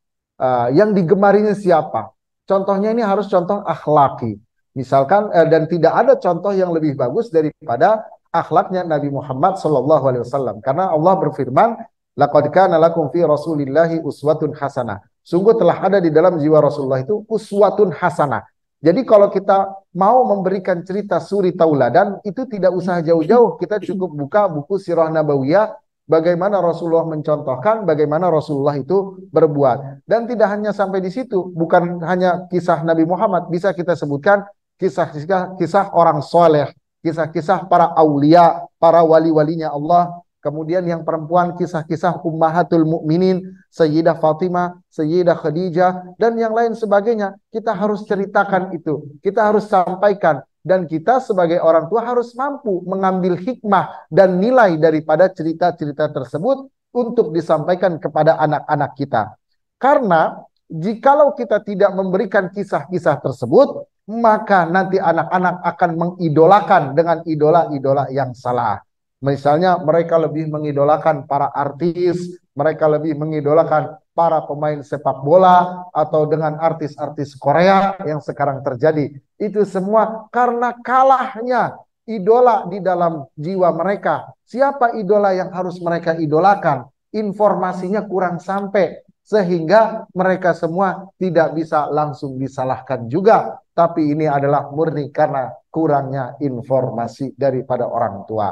yang digemarinya siapa. Contohnya ini harus contoh akhlaki. Misalkan, dan tidak ada contoh yang lebih bagus daripada akhlaknya Nabi Muhammad SAW. Karena Allah berfirman, laqad kana lakum fi Rasulillahi uswatun hasanah. Sungguh telah ada di dalam jiwa Rasulullah itu uswatun hasanah, Jadi kalau kita mau memberikan cerita suri tauladan, itu tidak usah jauh-jauh. Kita cukup buka buku Sirah Nabawiyah, bagaimana Rasulullah mencontohkan, bagaimana Rasulullah itu berbuat. Dan tidak hanya sampai di situ, bukan hanya kisah Nabi Muhammad, bisa kita sebutkan kisah-kisah orang soleh, kisah-kisah para aulia, para wali-walinya Allah. Kemudian yang perempuan, kisah-kisah Ummahatul Mukminin, Sayyidah Fatimah, Sayyidah Khadijah, dan yang lain sebagainya. Kita harus ceritakan itu. Kita harus sampaikan. Dan kita sebagai orang tua harus mampu mengambil hikmah dan nilai daripada cerita-cerita tersebut untuk disampaikan kepada anak-anak kita. Karena jikalau kita tidak memberikan kisah-kisah tersebut, maka nanti anak-anak akan mengidolakan dengan idola-idola yang salah. Misalnya mereka lebih mengidolakan para artis, mereka lebih mengidolakan para pemain sepak bola, atau dengan artis-artis Korea yang sekarang terjadi. Itu semua karena kalahnya idola di dalam jiwa mereka. Siapa idola yang harus mereka idolakan? Informasinya kurang sampai, sehingga mereka semua tidak bisa langsung disalahkan juga. Tapi ini adalah murni karena kurangnya informasi daripada orang tua.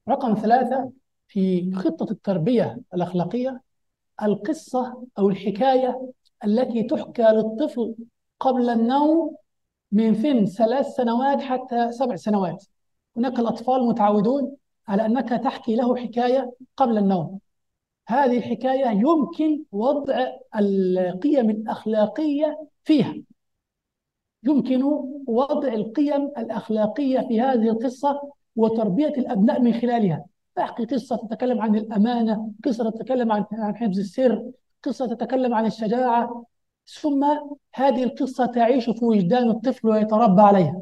رقم 3 في خطة التربية الأخلاقية القصة أو الحكاية التي تحكى للطفل قبل النوم من سن 3 سنوات حتى 7 سنوات. هناك الأطفال متعودون على أنك تحكي له حكاية قبل النوم. هذه الحكاية يمكن وضع القيم الأخلاقية فيها. يمكن وضع القيم الأخلاقية في هذه القصة وتربية الأبناء من خلالها. أحكي قصة تتكلم عن الأمانة، قصة تتكلم عن حفظ السر، قصة تتكلم عن الشجاعة، ثم هذه القصة تعيش في وجدان الطفل ويتربى عليها.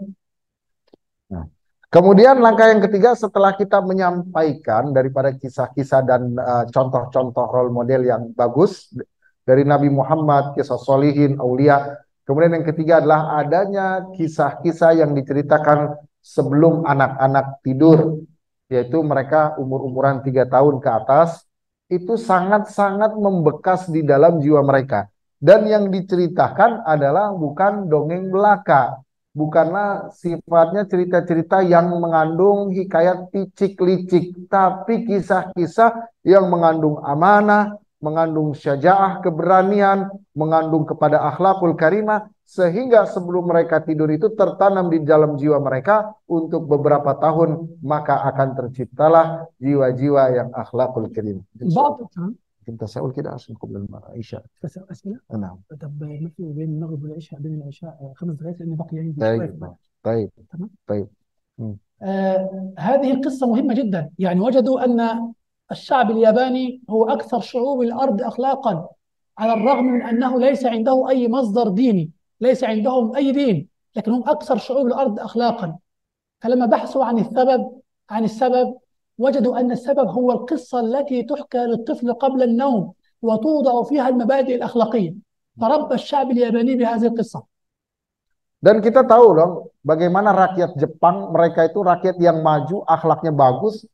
Kemudian langkah yang ketiga, setelah kita menyampaikan daripada kisah-kisah dan contoh-contoh role model yang bagus dari Nabi Muhammad, kisah solihin, aulia. Kemudian yang ketiga adalah adanya kisah-kisah yang diceritakan sebelum anak-anak tidur, yaitu mereka umur-umuran 3 tahun ke atas, itu sangat-sangat membekas di dalam jiwa mereka. Dan yang diceritakan adalah bukan dongeng belaka, bukanlah sifatnya cerita-cerita yang mengandung hikayat picik-licik, tapi kisah-kisah yang mengandung amanah, mengandung syaja'ah, keberanian, mengandung kepada akhlakul karimah, sehingga sebelum mereka tidur itu tertanam di dalam jiwa mereka untuk beberapa tahun, maka akan terciptalah jiwa-jiwa yang akhlakul karimah. Mungkin تساؤل كده عشان قبل العشاء. تسأل أسئلة؟ نعم. طب ما في بين المغرب والعشاء، بين العشاء 5 دقائق لأن بقي عندي طيب شوية. طيب تمام. طيب. هذه القصة مهمة جدا. يعني وجدوا أن الشعب الياباني هو أكثر شعوب الأرض أخلاقا، على الرغم من أنه ليس عنده أي مصدر ديني، ليس عندهم أي دين، لكن هم أكثر شعوب الأرض أخلاقا. فلما بحثوا عن السبب وجدوا أن السبب هو القصة التي تحكى للطفل قبل النوم وتوضع فيها المبادئ الأخلاقية. فربى الشعب الياباني بهذه القصة. Dan kita tahu dong bagaimana rakyat Jepang, mereka itu rakyat yang maju, akhlaknya bagus.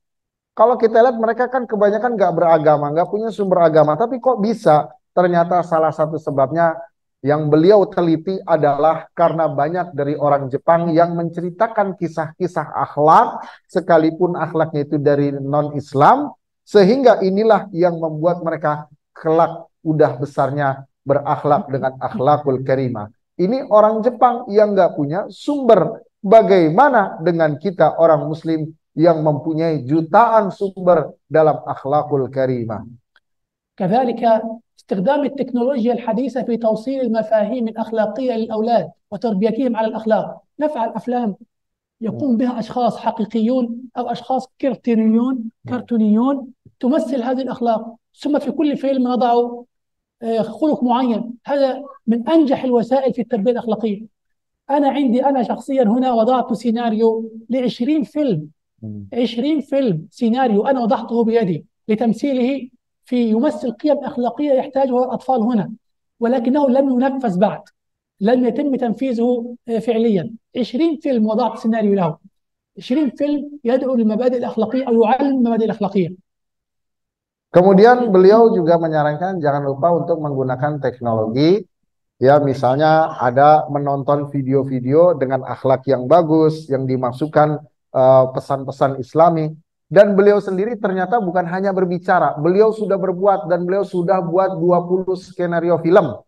Kalau kita lihat mereka kan kebanyakan nggak beragama, nggak punya sumber agama. Tapi kok bisa? Ternyata salah satu sebabnya yang beliau teliti adalah karena banyak dari orang Jepang yang menceritakan kisah-kisah akhlak, sekalipun akhlaknya itu dari non-Islam, sehingga inilah yang membuat mereka kelak udah besarnya berakhlak dengan akhlakul karimah. Ini orang Jepang yang nggak punya sumber. Bagaimana dengan kita orang Muslim yang mempunyai jutaan sumber dalam akhlakul karimah? كذلك استخدام التكنولوجيا الحديثة في توصيل المفاهيم الأخلاقية للأولاد وتربيتهم على الأخلاق. نفعل أفلام يقوم بها أشخاص حقيقيون أو أشخاص كرتونيون تمثل هذه الأخلاق، ثم في كل فيلم نضع خلق معين. هذا من أنجح الوسائل في التربية الأخلاقية. أنا شخصيا هنا وضعت سيناريو ل20 فيلم، 20 فيلم سيناريو أنا وضعته بيدي لتمثيله يمثل قيم أخلاقية يحتاجها الأطفال هنا، ولكنه لم ينفذ بعد، لم يتم تنفيذه فعليا. 20 فيلم وضعت سيناريو له، 20 فيلم يدعو للمبادئ الأخلاقية أو يعلم المبادئ الأخلاقية. Kemudian beliau juga menyarankan jangan lupa untuk menggunakan teknologi Ya, misalnya ada menonton video-video dengan akhlak yang bagus, yang dimasukkan pesan-pesan Islami. Dan beliau sendiri ternyata bukan hanya berbicara, beliau sudah berbuat dan beliau sudah buat 20 skenario film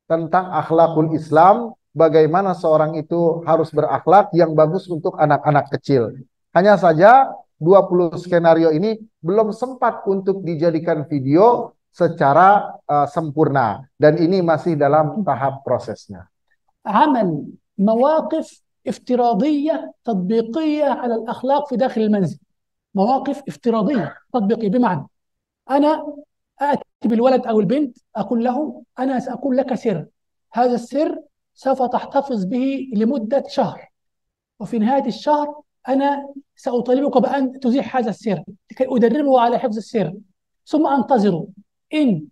tentang akhlakul Islam, bagaimana seorang itu harus berakhlak yang bagus untuk anak-anak kecil. Hanya saja 20 skenario ini belum sempat untuk dijadikan video secara sempurna dan ini masih dalam tahap prosesnya. عمل مواقف افتراضية تطبيقية على الأخلاق في داخل المنزل. مواقف افتراضية تطبيقية، بمعنى أنا آتي بالولد أو البنت أقول له أنا سأقول لك سر، هذا السر سوف تحتفظ به لمدة شهر، وفي نهاية الشهر أنا سأطالبك بأن تزيح هذا السر لكي أدربه على حفظ السر، ثم أنتظره. إن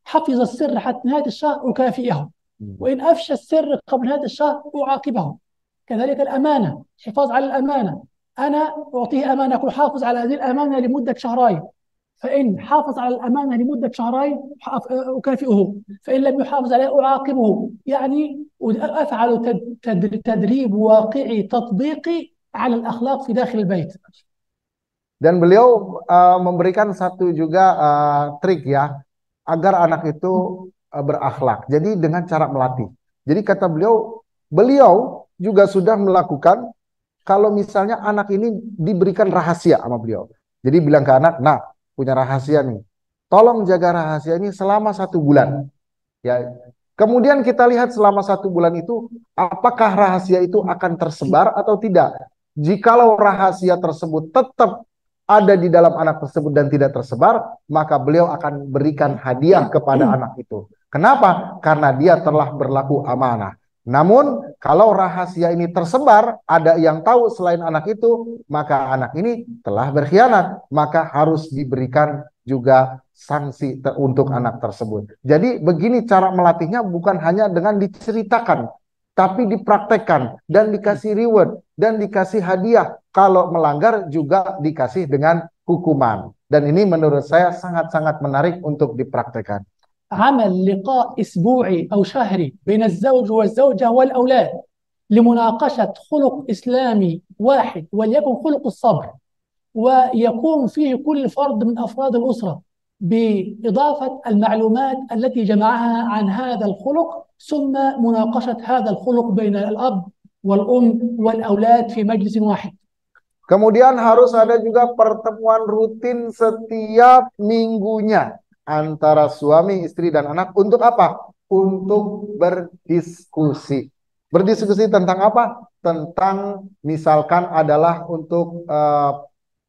حفظ السر حتى نهاية الشهر أكافئه، وإن أفشى السر قبل هذا الشهر أعاقبه. كذلك الأمانة، الحفاظ على الأمانة، أنا أعطيه أمانة أقول حافظ على هذه الأمانة لمدة شهرين، فإن حافظ على الأمانة لمدة شهرين أكافئه، فإن لم يحافظ عليها أعاقبه. يعني أفعل تدريب واقعي تطبيقي على الأخلاق في داخل البيت. Dan beliau memberikan satu juga trik ya, agar anak itu berakhlak. Jadi dengan cara melatih. Jadi kata beliau, beliau juga sudah melakukan kalau misalnya anak ini diberikan rahasia sama beliau. Jadi bilang ke anak, nah punya rahasia nih, tolong jaga rahasia ini selama 1 bulan. Ya. Kemudian kita lihat selama 1 bulan itu, apakah rahasia itu akan tersebar atau tidak. Jikalau rahasia tersebut tetap ada di dalam anak tersebut dan tidak tersebar, maka beliau akan berikan hadiah kepada anak itu. Kenapa? Karena dia telah berlaku amanah. Namun, kalau rahasia ini tersebar, ada yang tahu selain anak itu, maka anak ini telah berkhianat. Maka harus diberikan juga sanksi untuk anak tersebut. Jadi, begini cara melatihnya, bukan hanya dengan diceritakan, tapi dipraktekkan dan dikasih reward dan dikasih hadiah. Kalau melanggar juga dikasih dengan hukuman. Dan ini menurut saya sangat-sangat menarik untuk dipraktekkan. عمل لقاء أسبوعي أو شهري بين الزوج والزوجة والأولاد لمناقشة خلق إسلامي واحد، وليكن خلق الصبر، ويقوم فيه كل فرد من أفراد الأسرة بإضافة المعلومات التي جمعها عن هذا الخلق، ثم مناقشة هذا الخلق بين الأب والأم والأولاد في مجلس واحد. Kemudian harus ada juga pertemuan rutin setiap minggunya antara suami, istri, dan anak. Untuk apa? Untuk berdiskusi. Berdiskusi tentang apa? Tentang misalkan adalah untuk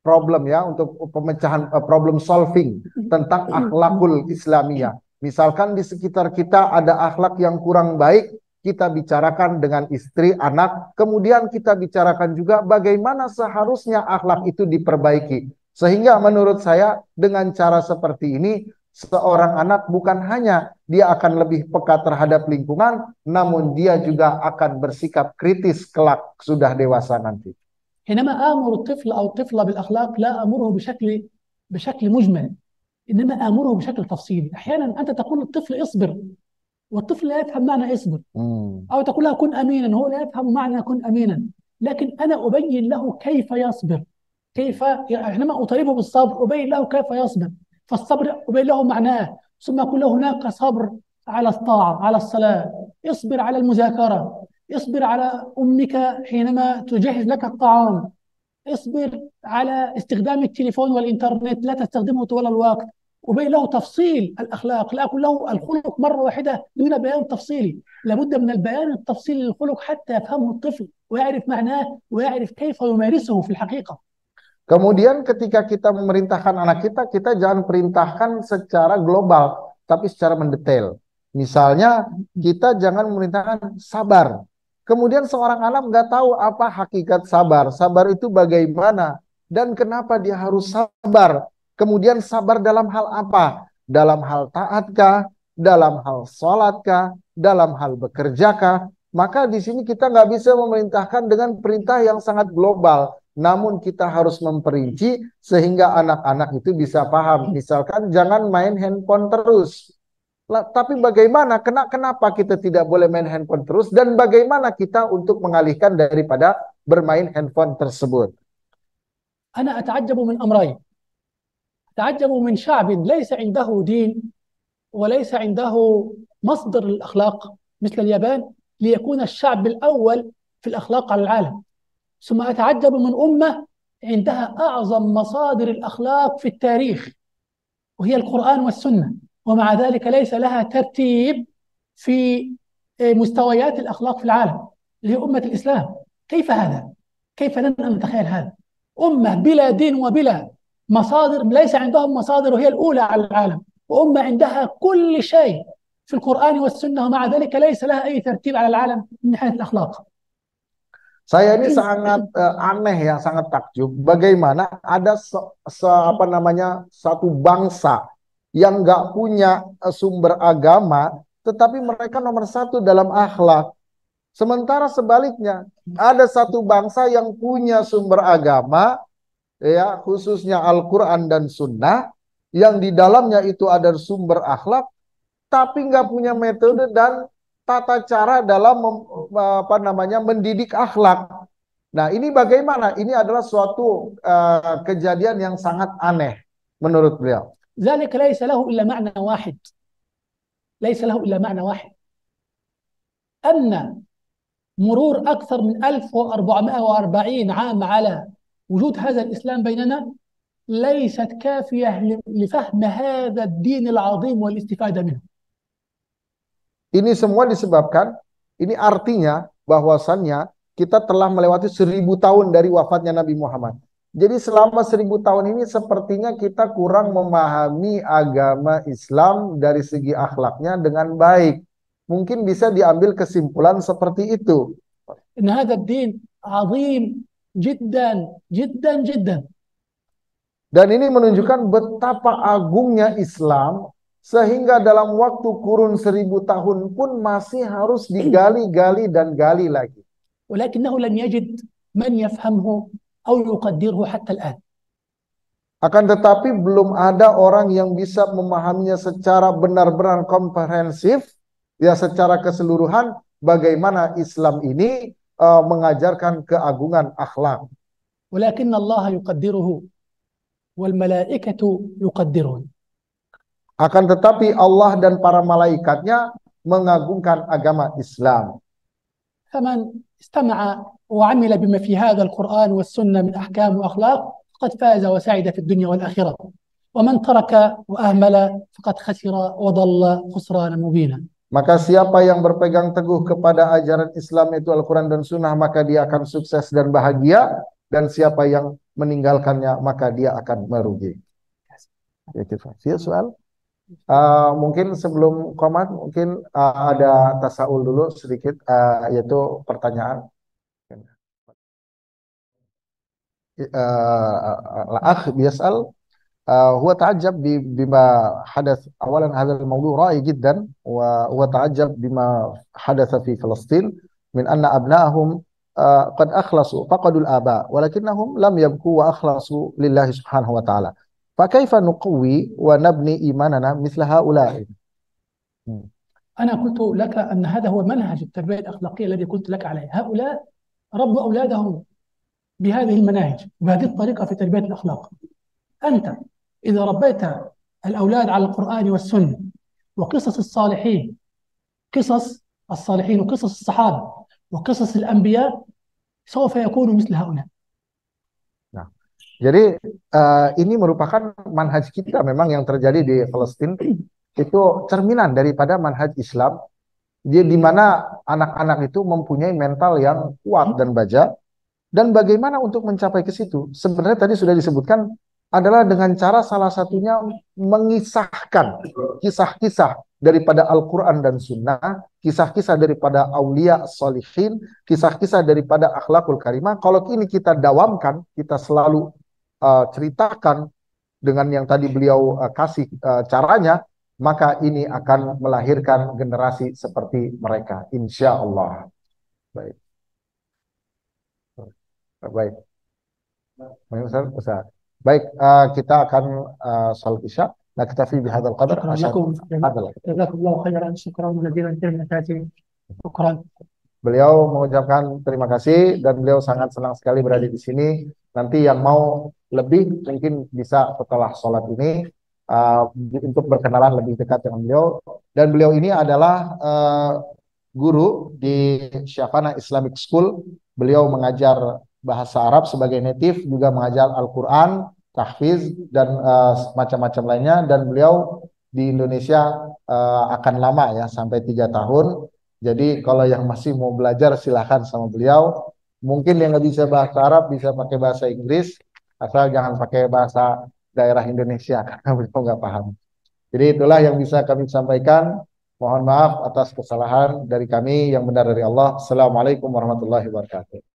problem ya, untuk pemecahan problem solving tentang akhlakul Islamiyah. Misalkan di sekitar kita ada akhlak yang kurang baik, kita bicarakan dengan istri, anak, kemudian kita bicarakan juga bagaimana seharusnya akhlak itu diperbaiki. Sehingga menurut saya dengan cara seperti ini, seorang anak bukan hanya dia akan lebih peka terhadap lingkungan, namun dia juga akan bersikap kritis kelak sudah dewasa nanti. حينما آمر الطفل أو الطفلة بالأخلاق لا أمره بشكل مجمل، إنما آمره بشكل تفصيلي. أحيانا أنت تقول للطفل اصبر، والطفل لا يفهم معنى اصبر، أو تقول له كن أمينا، هو لا يفهم معنى كن أمينا. لكن أنا أبين له كيف يصبر، حينما أطالبه بالصبر أبين له كيف يصبر، فالصبر أبين له معناه، ثم أقول له هناك صبر على الطاعة، على الصلاة، اصبر على المذاكرة، اصبر على أمك حينما تجهز لك الطعام، اصبر على استخدام التليفون والإنترنت، لا تستخدمه طوال الوقت. وبين له تفصيل الأخلاق، لا أقول له الخلق مرة واحدة دون بيان تفصيلي، لابد من البيان التفصيلي للخلق حتى يفهمه الطفل ويعرف معناه ويعرف كيف يمارسه في الحقيقة. Kemudian ketika kita memerintahkan anak kita, kita jangan perintahkan secara global, tapi secara mendetail. Misalnya, kita jangan memerintahkan sabar. Kemudian seorang anak nggak tahu apa hakikat sabar. Sabar itu bagaimana dan kenapa dia harus sabar. Kemudian sabar dalam hal apa? Dalam hal taatkah? Dalam hal sholatkah? Dalam hal bekerjakah? Maka di sini kita nggak bisa memerintahkan dengan perintah yang sangat global. Namun kita harus memperinci sehingga anak-anak itu bisa paham. Misalkan jangan main handphone terus. Tapi bagaimana, kenapa kita tidak boleh main handphone terus, dan bagaimana kita untuk mengalihkan daripada bermain handphone tersebut? أنا أتعجب من أمرين. أتعجب من شعب ليس عنده دين وليس عنده مصدر للأخلاق مثل اليابان ليكون الشعب الأول في الأخلاق على العالم. ثم أتعجب من أمة عندها أعظم مصادر الأخلاق في التاريخ وهي القرآن والسنة، ومع ذلك ليس لها ترتيب في مستويات الأخلاق في العالم اللي هي أمة الإسلام. كيف هذا؟ كيف لن نتخيل هذا؟ أمة بلا دين وبلا مصادر، ليس عندهم مصادر وهي الأولى على العالم، وأمة عندها كل شيء في القرآن والسنة ومع ذلك ليس لها أي ترتيب على العالم من ناحية الأخلاق. Saya ini sangat aneh ya, sangat takjub. Bagaimana ada satu bangsa yang nggak punya sumber agama, tetapi mereka nomor satu dalam akhlak. Sementara sebaliknya, ada satu bangsa yang punya sumber agama, ya khususnya Al-Quran dan Sunnah, yang di dalamnya itu ada sumber akhlak, tapi nggak punya metode dan tata cara dalam mendidik akhlak. Nah, ini bagaimana? Ini adalah suatu kejadian yang sangat aneh menurut beliau. ذلك ليس له إلا معنى واحد، ليس له إلا معنى واحد، أن مرور أكثر من 1440 عام على وجود هذا الإسلام بيننا ليست كافية لفهم هذا الدين العظيم والاستفادة منه. Ini semua disebabkan, ini artinya bahwasannya kita telah melewati 1000 tahun dari wafatnya Nabi Muhammad. Jadi selama 1000 tahun ini sepertinya kita kurang memahami agama Islam dari segi akhlaknya dengan baik. Mungkin bisa diambil kesimpulan seperti itu. إن هذا الدين عظيم جدا جدا جدا. Dan ini menunjukkan betapa agungnya Islam, sehingga dalam waktu kurun 1000 tahun pun masih harus digali-gali dan gali lagi. ولكنه لم يجد من يفهمه أو يقدره حتى الآن. Akan tetapi belum ada orang yang bisa memahaminya secara benar-benar komprehensif, ya secara keseluruhan, bagaimana Islam ini mengajarkan keagungan akhlak. ولكن الله يقدره والملائكة يقدرون. Akan tetapi Allah dan para malaikatnya mengagungkan agama Islam. فمن استمع وعمل بما في هذا القرآن والسنة من أحكام وأخلاق فقد فاز وسعد في الدنيا والآخرة، ومن ترك وأهمل فقد خسر وضل خسرانا مبينا. Maka siapa yang berpegang teguh kepada ajaran Islam itu Al-Quran dan Sunnah, maka dia akan sukses dan bahagia. Dan siapa yang meninggalkannya, maka dia akan merugi. Ya, kita soal. Mungkin sebelum komat, mungkin ada tasaul dulu sedikit, yaitu pertanyaan. Al-akh biasal. هو تعجب بما حدث. أولا هذا الموضوع رائع جدا، وهو تعجب بما حدث في فلسطين من أن أبنائهم قد أخلصوا، فقدوا الآباء ولكنهم لم يبكوا وأخلصوا لله سبحانه وتعالى. فكيف نقوي ونبني إيماننا مثل هؤلاء؟ أنا قلت لك أن هذا هو منهج التربية الأخلاقية الذي قلت لك عليه. هؤلاء ربوا أولادهم بهذه المناهج وبهذه الطريقة في تربية الأخلاق. أنت إذا ربيت الأولاد على القرآن والسنة وقصص الصالحين، قصص الصالحين وقصص الصحابة وقصص الأنبياء، سوف يكون مثل هؤلاء. Nah, jadi ini merupakan manhaj kita memang yang terjadi di Palestina, itu cerminan daripada manhaj Islam, di mana anak-anak itu mempunyai mental yang kuat dan baja. Dan bagaimana untuk mencapai ke situ? Sebenarnya tadi sudah disebutkan, adalah dengan cara salah satunya mengisahkan kisah-kisah daripada Al-Quran dan Sunnah, kisah-kisah daripada aulia sholihin, kisah-kisah daripada akhlakul karimah. Kalau ini kita dawamkan, kita selalu ceritakan dengan yang tadi beliau kasih caranya, maka ini akan melahirkan generasi seperti mereka, insya Allah. Baik. Baik. Baik, kita akan sholat isya. Naktafi bihadzal qadar. شكرا لكم. Adalah. جزاكم الله خيرا. شكرا جزيلا terima kasih. شكرا. Beliau mengucapkan terima kasih dan beliau sangat senang sekali berada di sini. Nanti yang mau lebih mungkin bisa setelah sholat ini untuk berkenalan lebih dekat dengan beliau. Dan beliau ini adalah guru di Syafana Islamic School. Beliau mengajar bahasa Arab sebagai native, juga mengajar Al-Quran, tahfiz, dan macam-macam lainnya. Dan beliau di Indonesia akan lama ya, sampai 3 tahun. Jadi kalau yang masih mau belajar silahkan sama beliau. Mungkin yang nggak bisa bahasa Arab bisa pakai bahasa Inggris, asal jangan pakai bahasa daerah Indonesia karena beliau nggak paham. Jadi itulah yang bisa kami sampaikan. Mohon maaf atas kesalahan dari kami, yang benar dari Allah. Assalamualaikum warahmatullahi wabarakatuh.